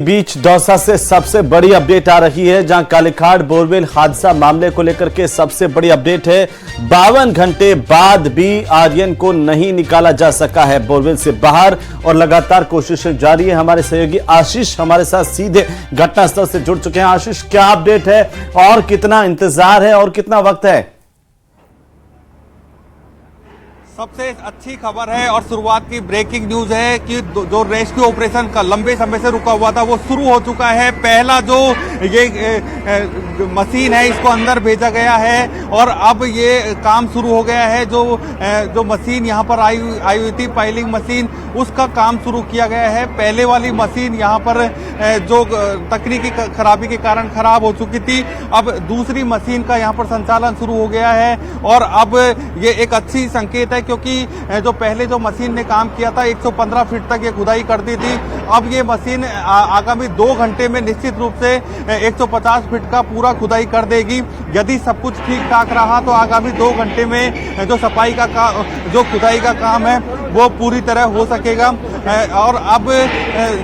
बीच दौसा से सबसे बड़ी अपडेट आ रही है, जहां कालीखाड़ बोरवेल हादसा मामले को लेकर के सबसे बड़ी अपडेट है। 52 घंटे बाद भी आर्यन को नहीं निकाला जा सका है बोरवेल से बाहर और लगातार कोशिशें जारी है। हमारे सहयोगी आशीष हमारे साथ सीधे घटनास्थल से जुड़ चुके हैं। आशीष, क्या अपडेट है और कितना इंतजार है और कितना वक्त है? सबसे अच्छी खबर है और शुरुआत की ब्रेकिंग न्यूज है कि जो रेस्क्यू ऑपरेशन का लंबे समय से रुका हुआ था वो शुरू हो चुका है। पहला जो ये मशीन है इसको अंदर भेजा गया है और अब ये काम शुरू हो गया है। जो मशीन यहाँ पर आई हुई थी, पाइलिंग मशीन, उसका काम शुरू किया गया है। पहले वाली मशीन यहाँ पर जो तकनीकी खराबी के कारण खराब हो चुकी थी, अब दूसरी मशीन का यहाँ पर संचालन शुरू हो गया है और अब ये एक अच्छी संकेत है, क्योंकि जो पहले जो मशीन ने काम किया था 115 फीट तक ये खुदाई कर दी थी। अब ये मशीन आगामी 2 घंटे में निश्चित रूप से 150 फीट का पूरा खुदाई कर देगी। यदि सब कुछ ठीक ठाक रहा तो आगामी 2 घंटे में जो सफाई का जो खुदाई का काम है वो पूरी तरह हो सकेगा। और अब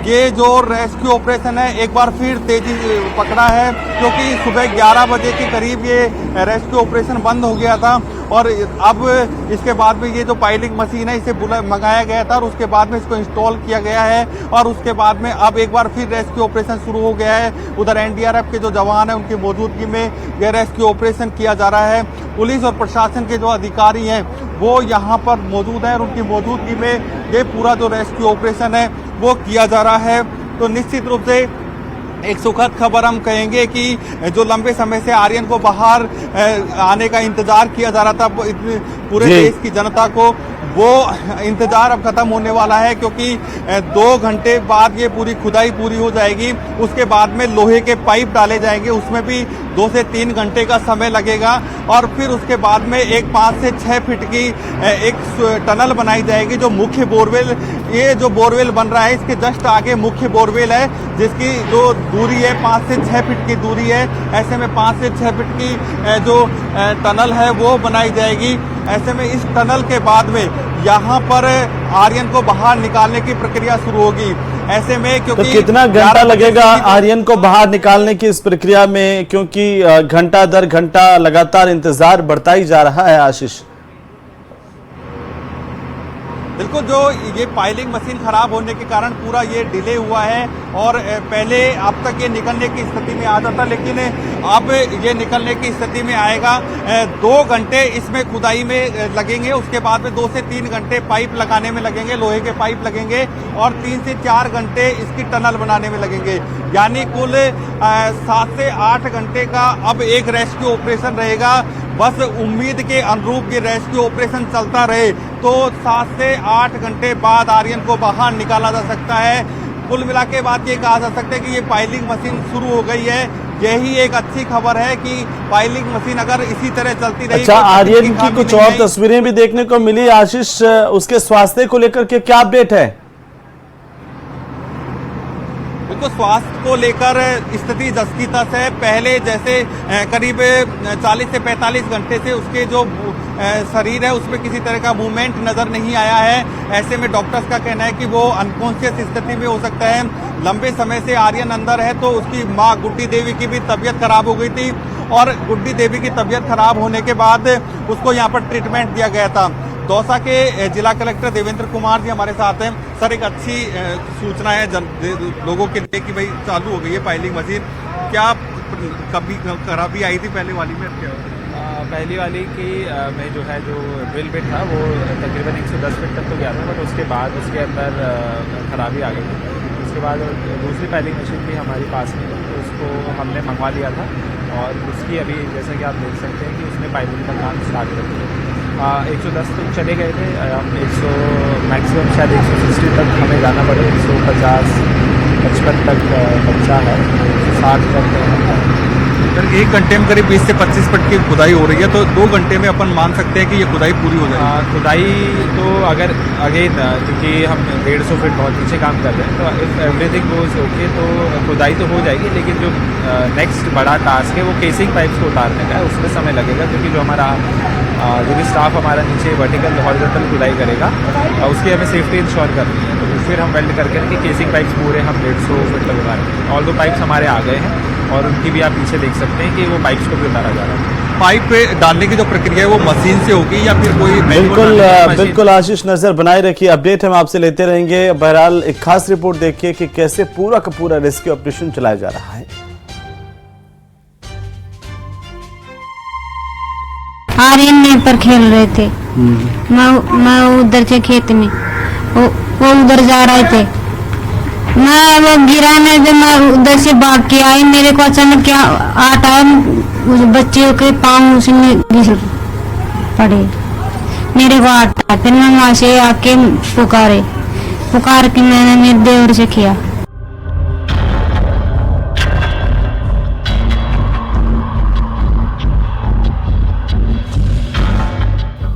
ये जो रेस्क्यू ऑपरेशन है एक बार फिर तेजी पकड़ा है, क्योंकि सुबह 11 बजे के करीब ये रेस्क्यू ऑपरेशन बंद हो गया था और अब इसके बाद में ये जो पाइलिंग मशीन है इसे मंगाया गया था और उसके बाद में इसको इंस्टॉल किया गया है और उसके बाद में अब एक बार फिर रेस्क्यू ऑपरेशन शुरू हो गया है। उधर एनडीआरएफ के जो जवान हैं उनकी मौजूदगी में यह रेस्क्यू ऑपरेशन किया जा रहा है। पुलिस और प्रशासन के जो अधिकारी हैं वो यहाँ पर मौजूद हैं और उनकी मौजूदगी में ये पूरा जो रेस्क्यू ऑपरेशन है वो किया जा रहा है। तो निश्चित रूप से एक सुखद खबर हम कहेंगे कि जो लंबे समय से आर्यन को बाहर आने का इंतजार किया जा रहा था पूरे देश की जनता को, वो इंतजार अब खत्म होने वाला है, क्योंकि 2 घंटे बाद ये पूरी खुदाई पूरी हो जाएगी। उसके बाद में लोहे के पाइप डाले जाएंगे, उसमें भी 2 से 3 घंटे का समय लगेगा और फिर उसके बाद में एक 5 से 6 फीट की एक टनल बनाई जाएगी। जो मुख्य बोरवेल, ये जो बोरवेल बन रहा है इसके जस्ट आगे मुख्य बोरवेल है, जिसकी जो दूरी है 5 से 6 फीट की दूरी है। ऐसे में 5 से 6 फीट की जो टनल है वो बनाई जाएगी। ऐसे में इस टनल के बाद में यहाँ पर आर्यन को बाहर निकालने की प्रक्रिया शुरू होगी। ऐसे में क्योंकि तो कितना घंटा लगेगा आर्यन को बाहर निकालने की इस प्रक्रिया में, क्योंकि घंटा दर घंटा लगातार इंतजार बढ़ता ही जा रहा है? आशीष, बिल्कुल, जो ये पाइलिंग मशीन खराब होने के कारण पूरा ये डिले हुआ है और पहले अब तक ये निकलने की स्थिति में आ जाता, लेकिन अब ये निकलने की स्थिति में आएगा। 2 घंटे इसमें खुदाई में लगेंगे, उसके बाद में 2 से 3 घंटे पाइप लगाने में लगेंगे, लोहे के पाइप लगेंगे और 3 से 4 घंटे इसकी टनल बनाने में लगेंगे। यानी कुल 7 से 8 घंटे का अब एक रेस्क्यू ऑपरेशन रहेगा। बस उम्मीद के अनुरूप ये रेस्क्यू ऑपरेशन चलता रहे तो 7 से 8 घंटे बाद आर्यन को बाहर निकाला जा सकता है। कुल मिला के बात ये कहा जा सकता है कि ये पाइलिंग मशीन शुरू हो गई है। यही एक अच्छी खबर है कि पाइलिंग मशीन अगर इसी तरह चलती रही। अच्छा, आर्यन की कुछ और तस्वीरें भी देखने को मिली। आशीष, उसके स्वास्थ्य को लेकर के क्या अपडेट है? तो स्वास्थ्य को लेकर स्थिति जस की तस है। पहले जैसे करीब 40 से 45 घंटे से उसके जो शरीर है उसमें किसी तरह का मूवमेंट नजर नहीं आया है। ऐसे में डॉक्टर्स का कहना है कि वो अनकॉन्शियस स्थिति में हो सकता है। लंबे समय से आर्यन अंदर है, तो उसकी माँ गुड्डी देवी की भी तबीयत खराब हो गई थी और गुड्डी देवी की तबीयत खराब होने के बाद उसको यहाँ पर ट्रीटमेंट दिया गया था। दौसा के जिला कलेक्टर देवेंद्र कुमार जी हमारे साथ हैं। सर, एक अच्छी सूचना है लोगों के लिए कि भाई चालू हो गई है पाइलिंग मशीन। क्या कभी खराबी आई थी पहले वाली में? पहली वाली की में जो है जो ड्रिल बिट था वो तकरीबन 110 फीट तक तो गया था, बट उसके बाद उसके अंदर खराबी आ गई थी। उसके बाद दूसरी पाइलिंग मशीन भी हमारे पास में, तो उसको हमने मंगवा लिया था और उसकी अभी जैसा कि आप देख सकते हैं कि उसने पाइलिंग का काम स्टार्ट कर दिया। 110 तक चले गए थे, हम 100 मैक्सिमम शायद 160 तक हमें जाना पड़े। 150 55 तक बच्चा है, 60 तक। सर, 1 घंटे में करीब 20 से 25 फीट की खुदाई हो रही है, तो 2 घंटे में अपन मान सकते हैं कि ये खुदाई पूरी हो जाएगी? खुदाई तो अगर अगेन क्योंकि हम 150 फीट बहुत नीचे काम कर रहे हैं, तो इफ़ एवरीथिंग गोज ओके तो खुदाई तो हो जाएगी। लेकिन जो नेक्स्ट बड़ा टास्क है वो केसिंग पाइप्स को उतारने का है, उसमें समय लगेगा, क्योंकि जो हमारा जो भी स्टाफ हमारा नीचे वर्टिकल हॉरिजॉन्टल खुदाई करेगा उसकी हमें सेफ्टी इंश्योर करनी है। तो फिर हम वेल्ड करके इनकी केसिंग पाइप्स पूरे हम 150 फीट तक उतारे। ऑल दो पाइप्स हमारे आ गए हैं और उनकी भी आप पीछे देख सकते हैं कि वो पाइप्स को भी उतारा जा रहा है। पाइप पे डालने की जो प्रक्रिया है वो मशीन से होगी या फिर कोई बिल्कुल आशीष, नजर बनाए रखिए, अपडेट हम आपसे लेते रहेंगे। बहरहाल एक खास रिपोर्ट देखिए कि कैसे पूरा का पूरा रेस्क्यू ऑपरेशन चलाया जा रहा है। आर्यन ने पर खेल रहे थे, मैं उधर से खेत में, वो उधर जा रहे थे, मैं वो गिरा नहीं, जब मैं उधर से भाग के आई, मेरे को अचानक क्या आट आया, उस बच्चे के पाँव उसमें घिस पड़े, मेरे को आट आया। फिर मैं वहाँ से आके पुकार के मैंने मेरे देवर से किया।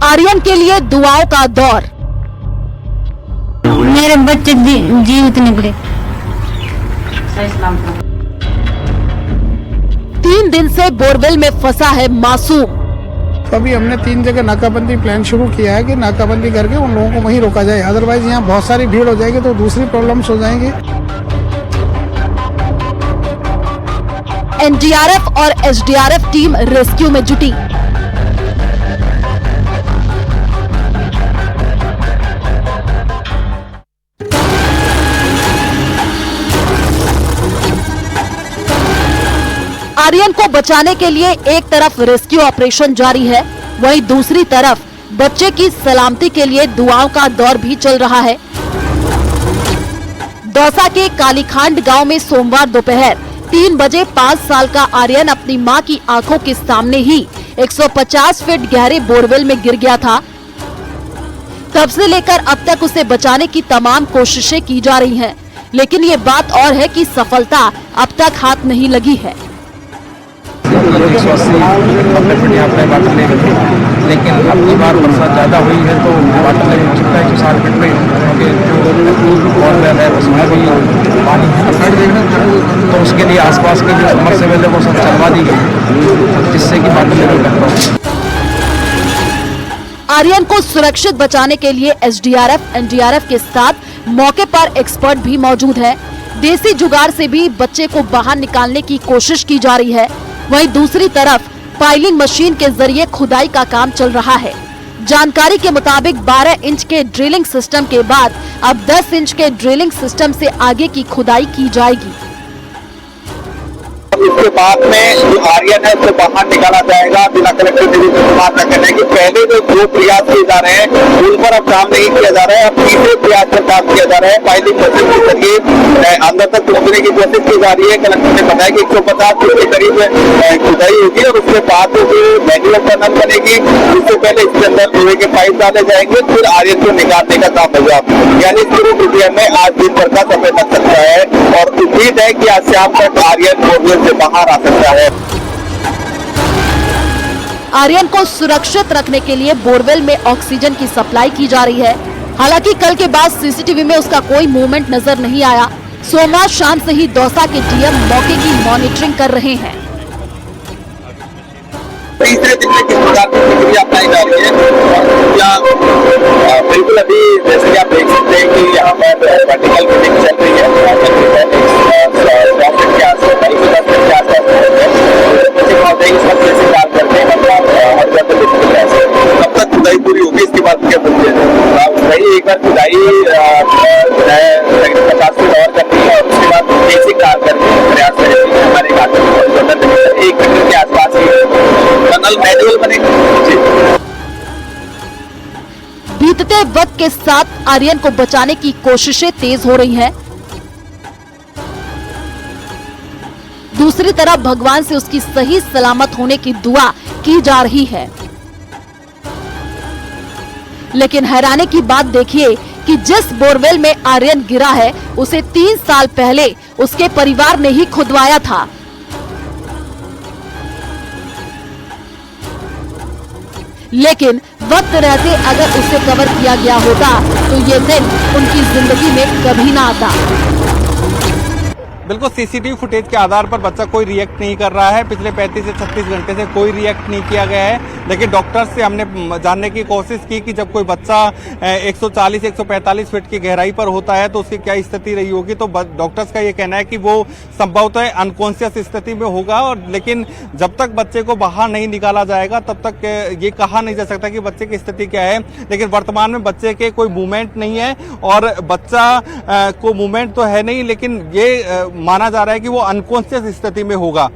आर्यन के लिए दुआओं का दौर। मेरे बच्चे जीवित निकले। 3 दिन से बोरवेल में फंसा है मासूम। अभी हमने 3 जगह नाकाबंदी प्लान शुरू किया है कि नाकाबंदी करके उन लोगों को वहीं रोका जाए, अदरवाइज यहाँ बहुत सारी भीड़ हो जाएगी तो दूसरी प्रॉब्लम्स हो जाएंगी। एनडीआरएफ और एसडीआरएफ टीम रेस्क्यू में जुटी। आर्यन को बचाने के लिए एक तरफ रेस्क्यू ऑपरेशन जारी है, वहीं दूसरी तरफ बच्चे की सलामती के लिए दुआओं का दौर भी चल रहा है। दौसा के कालीखांड गांव में सोमवार दोपहर 3 बजे 5 साल का आर्यन अपनी मां की आंखों के सामने ही 150 फीट गहरे बोरवेल में गिर गया था। तब से लेकर अब तक उसे बचाने की तमाम कोशिशें की जा रही हैं, लेकिन ये बात और है कि सफलता अब तक हाथ नहीं लगी है। 180 अपने यहाँ पे वाटर ले गए, लेकिन अब की बार बरसात ज़्यादा हुई है तो वाटर लेवल हो सकता है 160 फीट में, क्योंकि जो बोरवेल है उसमें भी पानी है, तो उसके लिए आसपास के जो सबमर्सिबल है वो सब चलवा दी गई, जिससे कि वाटर लेवल कंट्रोल। आर्यन को सुरक्षित बचाने के लिए एसडीआरएफ, एनडीआरएफ के साथ मौके पर एक्सपर्ट भी मौजूद है। देसी जुगाड़ से भी बच्चे को बाहर निकालने की कोशिश की जा रही है। वहीं दूसरी तरफ पाइलिंग मशीन के जरिए खुदाई का काम चल रहा है। जानकारी के मुताबिक 12 इंच के ड्रिलिंग सिस्टम के बाद अब 10 इंच के ड्रिलिंग सिस्टम से आगे की खुदाई की जाएगी। इसके बाद में जो आर्यन है उसको बाहर निकाला जाएगा बिना कलेक्टर डिवीजन से बात न करने की। पहले जो प्रयास किए जा रहे हैं उन पर अब काम नहीं किया जा रहा है, अब तीसरे प्रयास पर काम किया जा रहा है। पाइलिंग मशीन के जरिए अंदर तक पहुंचने की कोशिश की जा रही है। कलेक्टर ने बताया कि 150 फीट के करीब खुदाई होगी और उसके बाद जो मैनुअल टनल बनेगी, उससे पहले इसके अंदर लोहे के पाइप डाले जाएंगे, फिर आर्यन को निकालने का काम होगा। यानी शुरू प्रक्रिया में आज दिन भर का समय लग सकता है और उम्मीद है कि आज शाम तक आर्यन बोरवेल से बाहर आ सकता है। आर्यन को सुरक्षित रखने के लिए बोरवेल में ऑक्सीजन की सप्लाई की जा रही है। हालांकि कल के बाद सीसीटीवी में उसका कोई मूवमेंट नजर नहीं आया। सोमवार शाम से ही दौसा के डीएम मौके की मॉनिटरिंग कर रहे हैं। तीसरे दिन में किस प्रकार की प्रक्रिया अपनाई जा रही है, बिल्कुल अभी जैसे कि आप देख सकते हैं कि यहाँ पर वर्टिकल मीटिंग चल रही है। कब तक खुदाई पूरी होगी इसके बाद क्या बोलते हैं, एक बार खुदाई 50 फीट और करनी है और उसके बाद बेसिक काम करके प्रयास करेंगे हमारे घाटों 1 मीटर के आसपास ही टनल मैनुअल बनेगा। बीतते वक्त के साथ आर्यन को बचाने की कोशिशें तेज हो रही हैं। दूसरी तरफ भगवान से उसकी सही सलामत होने की दुआ की जा रही है। लेकिन हैरानी की बात देखिए कि जिस बोरवेल में आर्यन गिरा है उसे 3 साल पहले उसके परिवार ने ही खुदवाया था। लेकिन वक्त रहते अगर उसे कवर किया गया होता तो ये दिन उनकी जिंदगी में कभी ना आता। बिल्कुल सीसीटीवी फुटेज के आधार पर बच्चा कोई रिएक्ट नहीं कर रहा है। पिछले 35 से 36 घंटे से कोई रिएक्ट नहीं किया गया है। लेकिन डॉक्टर्स से हमने जानने की कोशिश की कि जब कोई बच्चा 140-145 फीट की गहराई पर होता है तो उसकी क्या स्थिति रही होगी, तो डॉक्टर्स का ये कहना है कि वो संभवतः अनकॉन्शियस स्थिति में होगा। और लेकिन जब तक बच्चे को बाहर नहीं निकाला जाएगा तब तक ये कहा नहीं जा सकता कि बच्चे की स्थिति क्या है। लेकिन वर्तमान में बच्चे के कोई मूवमेंट नहीं है और बच्चा को मूवमेंट तो है नहीं, लेकिन ये माना जा रहा है कि वो अनकॉन्शियस स्थिति में होगा।